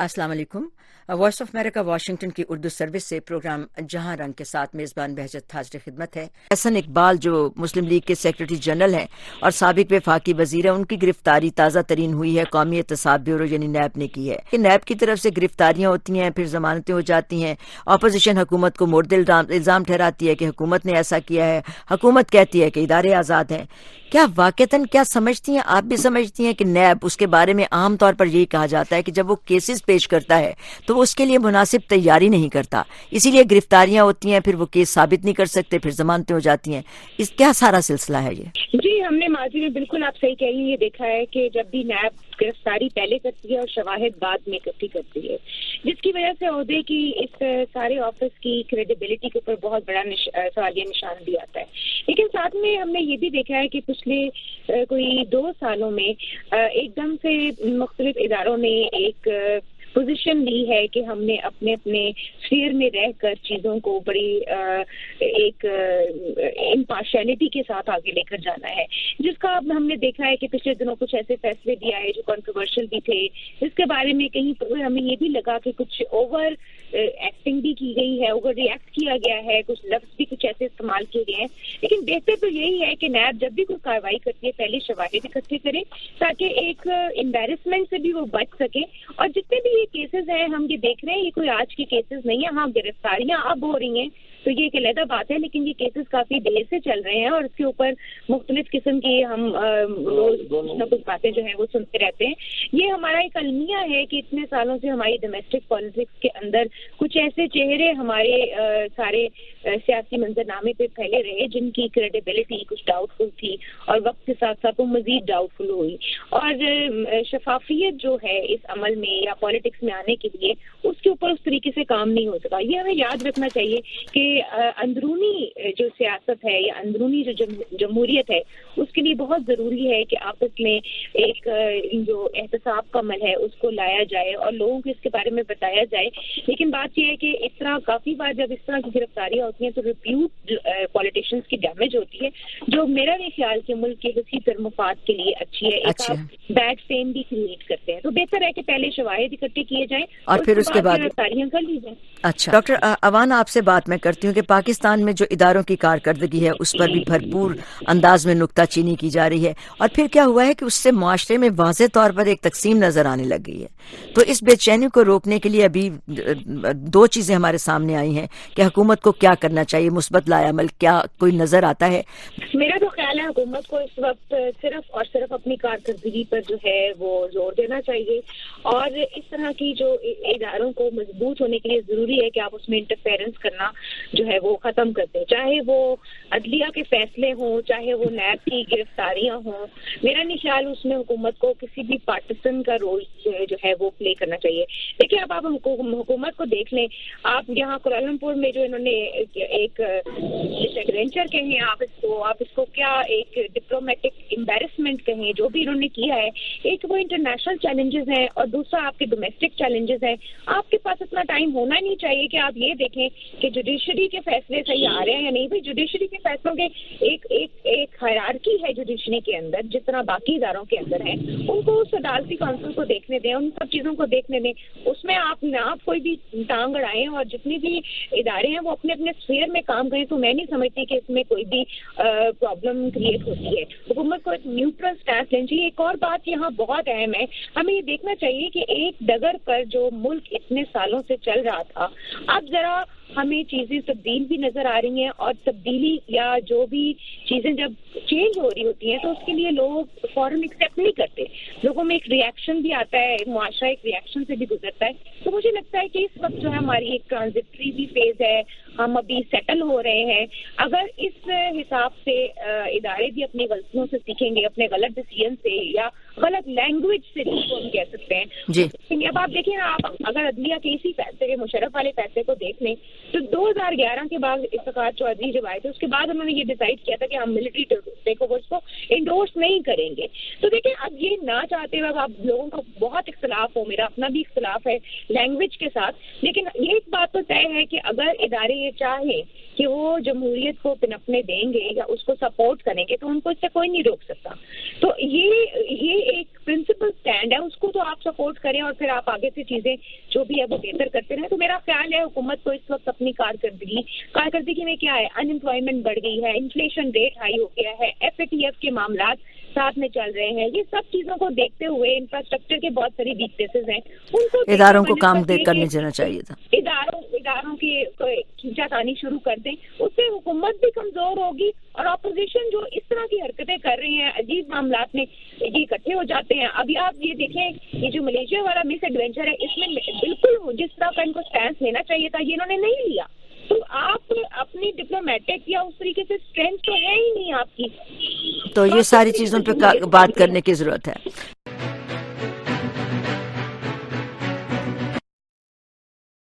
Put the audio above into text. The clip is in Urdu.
السلام علیکم. وائس آف امریکہ واشنگٹن کی اردو سروس سے پروگرام جہاں رنگ کے ساتھ میزبان بہجت حاضر خدمت ہے. احسن اقبال جو مسلم لیگ کے سیکرٹری جنرل ہیں اور سابق وفاقی وزیر ہیں، ان کی گرفتاری تازہ ترین ہوئی ہے. قومی احتساب بیورو یعنی نیب نے کی ہے. نیب کی طرف سے گرفتاریاں ہوتی ہیں، پھر ضمانتیں ہو جاتی ہیں. اپوزیشن حکومت کو مورد الزام ٹھہراتی ہے کہ حکومت نے ایسا کیا ہے. حکومت کہتی ہے کہ ادارے آزاد ہیں. کیا واقعتاً کیا سمجھتی ہیں، آپ بھی سمجھتی ہیں کہ نیب، اس کے بارے میں عام طور پر یہی کہا جاتا ہے کہ جب وہ کیسز پیش کرتا ہے تو وہ اس کے لیے مناسب تیاری نہیں کرتا، اسی لیے گرفتاریاں ہوتی ہیں، پھر وہ کیس ثابت نہیں کر سکتے، پھر ضمانتیں ہو جاتی ہیں. اس کیا سارا سلسلہ ہے یہ؟ جی، ہم نے ماضی میں بالکل آپ صحیح کہہ رہی ہیں، یہ دیکھا ہے کہ جب بھی نیب گرفتاری پہلے کرتی ہے اور شواہد بعد میں اکٹھی کرتی ہے، جس کی وجہ سے عہدے کی اس سارے آفس کی کریڈیبلٹی کے اوپر بہت بڑا سوالیہ نشان بھی آتا ہے. لیکن ساتھ میں ہم نے یہ بھی دیکھا ہے کہ پچھلے کوئی 2 سالوں میں ایک دم سے مختلف اداروں نے ایک پوزیشن لی ہے کہ ہم نے اپنے اسفیئر میں رہ کر چیزوں کو بڑی ایک امپارشیلٹی کے ساتھ آگے لے کر جانا ہے، جس کا اب ہم نے دیکھا ہے کہ پچھلے دنوں کچھ ایسے فیصلے دیا ہے جو کنٹروورشل بھی تھے، جس کے بارے میں کہیں پر ہمیں یہ بھی لگا کہ کچھ اوور ایکٹنگ بھی کی گئی ہے، اوور ریئیکٹ کیا گیا ہے، کچھ لفظ بھی کچھ ایسے استعمال کیے گئے ہیں. لیکن بہتر تو یہی ہے کہ نیب جب بھی کوئی کارروائی کرتی ہے پہلے شواہد اکٹھے کرے تاکہ ایک امبیرسمنٹ سے بھی وہ بچ سکے. اور جتنے بھی یہ کیسز ہیں ہم یہ دیکھ رہے ہیں، یہ کوئی آج کی کیسز نہیں ہیں. ہاں، گرفتاریاں اب ہو رہی ہیں تو یہ ایک علیحدہ بات ہے، لیکن یہ کیسز کافی دیر سے چل رہے ہیں اور اس کے اوپر مختلف قسم کی ہم روز کچھ نہ کچھ باتیں جو ہیں وہ سنتے رہتے ہیں. یہ ہمارا ایک المیہ ہے کہ اتنے سالوں سے ہماری ڈومیسٹک پالیٹکس کے اندر کچھ ایسے چہرے ہمارے سارے سیاسی منظرنامے پہ پھیلے رہے جن کی کریڈیبلٹی کچھ ڈاؤٹ فل تھی اور وقت کے ساتھ ساتھ وہ مزید ڈاؤٹ فل ہوئی. اور شفافیت جو ہے اس عمل میں یا پالیٹکس میں آنے کے لیے اس کے اوپر اس طریقے سے کام نہیں ہو سکا. یہ ہمیں یاد رکھنا چاہیے کہ اندرونی جو سیاست ہے یا اندرونی جو جمہوریت ہے اس کے لیے بہت ضروری ہے کہ آپس میں ایک جو احتساب کا عمل ہے اس کو لایا جائے اور لوگوں کو اس کے بارے میں بتایا جائے. لیکن بات یہ ہے کہ اس طرح کافی بار جب اس طرح کی گرفتاریاں ہوتی ہیں تو ریپیوٹ پولیٹیشینز کی ڈیمیج ہوتی ہے، جو میرا بھی خیال کہ ملک کے وسیع تر مفاد کے لیے اچھی ہے. ایک آپ بیڈ فیم بھی کریٹ کرتے ہیں، تو بہتر ہے کہ پہلے شواہد اکٹھے کیے جائیں اور پھر اس کے بعد گرفتاریاں کر لی جائیں. اچھا ڈاکٹر اوان، آپ سے بات میں کرتی ہوں کہ پاکستان میں جو اداروں کی کارکردگی ہے اس پر بھی بھرپور انداز میں نکتہ چینی کی جا رہی ہے، اور پھر کیا ہوا ہے کہ اس سے معاشرے میں واضح طور پر ایک تقسیم نظر آنے لگ گئی ہے. تو اس بے چینی کو روکنے کے لیے ابھی 2 چیزیں ہمارے سامنے آئی ہیں کہ حکومت کو کیا کرنا چاہیے. مثبت لائے عمل کیا کوئی نظر آتا ہے؟ میرا تو خیال ہے حکومت کو اس وقت صرف اور صرف اپنی کارکردگی پر جو ہے وہ زور دینا چاہیے، اور اس طرح کی جو اداروں کو مضبوط ہونے کے لیے ضروری ہے کہ آپ اس میں انٹرفیرنس کرنا جو ہے وہ ختم کر دیں، چاہے وہ عدلیہ کے فیصلے ہوں، چاہے وہ نیب کی گرفتاریاں ہوں. میرا نہیں خیال اس میں حکومت کو کسی بھی پارٹیسن کا رول جو ہے وہ پلے کرنا چاہیے. دیکھیے اب آپ حکومت کو دیکھ لیں، آپ یہاں کوالالمپور میں جو انہوں نے ایک ایڈونچر کہیں آپ اس کو کیا ایک ڈپلومیٹک امبیرسمنٹ کہیں، جو بھی انہوں نے کیا ہے، ایک وہ انٹرنیشنل چیلنجز ہیں اور دوسرا آپ کے ڈومیسٹک چیلنجز ہیں. آپ کے پاس اتنا ٹائم ہونا نہیں چاہیے کہ آپ یہ دیکھیں کہ جوڈیشری کے فیصلے صحیح آ رہے ہیں یا نہیں. بھائی جوڈیشری کے فیصلوں کے ایک ہائرارکی ہے جوڈیشری کے اندر، جس طرح باقی اداروں کے اندر ہے، ان کو اس عدالتی کونسل کو دیکھنے دیں، ان سب چیزوں کو دیکھنے دیں. اس میں آپ کوئی بھی ٹانگ اڑائیں اور جتنی بھی ادارے ہیں وہ اپنے اسفیئر میں کام کریں تو میں نہیں سمجھتی کہ اس میں کوئی بھی پرابلم کریٹ ہوتی ہے. حکومت کو ایک نیوٹرل اسٹینس لینی چاہیے. ایک اور بات یہاں بہت اہم ہے، ہمیں یہ دیکھنا چاہیے کہ ایک ڈگر پر جو ملک اتنے سالوں سے چل رہا تھا، اب ذرا ہمیں چیزیں تبدیل بھی نظر آ رہی ہیں، اور تبدیلی یا جو بھی چیزیں جب چینج ہو رہی ہوتی ہیں تو اس کے لیے لوگ فوراً ایکسیپٹ نہیں کرتے. لوگوں میں ایک ریئیکشن بھی آتا ہے، معاشرہ ایک ریئیکشن سے بھی گزرتا ہے. تو مجھے لگتا ہے کہ اس وقت جو ہے ہماری ایک ٹرانزٹری بھی فیز ہے، ہم ابھی سیٹل ہو رہے ہیں. اگر اس حساب سے ادارے بھی اپنی غلطیوں سے سیکھیں گے، اپنے غلط ڈیسیژن سے یا غلط لینگویج سے جس کو ہم کہہ سکتے ہیں جی. اب آپ دیکھیں نا، آپ اگر عدلیہ کے اسی فیصلے کے مشرف والے فیصلے کو دیکھ لیں تو 2011 کے بعد افتخار چودھری جب آئے تھے اس کے بعد انہوں نے یہ ڈیسائیڈ کیا تھا کہ ہم ملٹری ٹیک اوورز کو انڈورس نہیں کریں گے. تو دیکھیں اب یہ نہ چاہتے ہوئے آپ لوگوں کا بہت اختلاف ہو، میرا اپنا بھی اختلاف ہے لینگویج کے ساتھ، لیکن یہ ایک بات تو طے ہے کہ اگر ادارے یہ چاہیں کہ وہ جمہوریت کو پنپنے دیں گے یا اس کو سپورٹ کریں گے تو ان کو اس سے کوئی نہیں روک سکتا. تو یہ ایک پرنسپل اسٹینڈ ڈیولپمنٹ ہے اس کو تو آپ سپورٹ کریں اور پھر آپ آگے سے چیزیں جو بھی ہے وہ بہتر کرتے رہیں. تو میرا خیال ہے حکومت کو اس وقت اپنی کارکردگی میں کیا ہے, ان امپلائمنٹ بڑھ گئی ہے, انفلیشن ریٹ ہائی ہو گیا ہے, ایف اے ٹی ایف کے معاملات ساتھ میں چل رہے ہیں, یہ سب چیزوں کو دیکھتے ہوئے انفراسٹرکچر کے بہت ساری ویکنیسز ہیں, ان کو اداروں کو کام کرنے دینا چاہیے تھا. اداروں کی کھینچا تانی شروع کر دیں, اس سے حکومت بھی کمزور ہوگی اور اپوزیشن جو اس طرح کی حرکتیں کر رہی ہیں عجیب معاملات میں یہ اکٹھے ہو جاتے ہیں. ابھی آپ یہ دیکھیں یہ جو ملیشیا والا مس ایڈونچر ہے اس میں بالکل جس طرح کا ان کو سٹینس لینا چاہیے تھا یہ انہوں نے نہیں لیا. تو آپ اپنی ڈپلومیٹک یا اس طریقے سے اسٹرینتھ تو ہے ہی نہیں آپ کی, تو یہ ساری چیزوں پہ بات کرنے کی ضرورت ہے.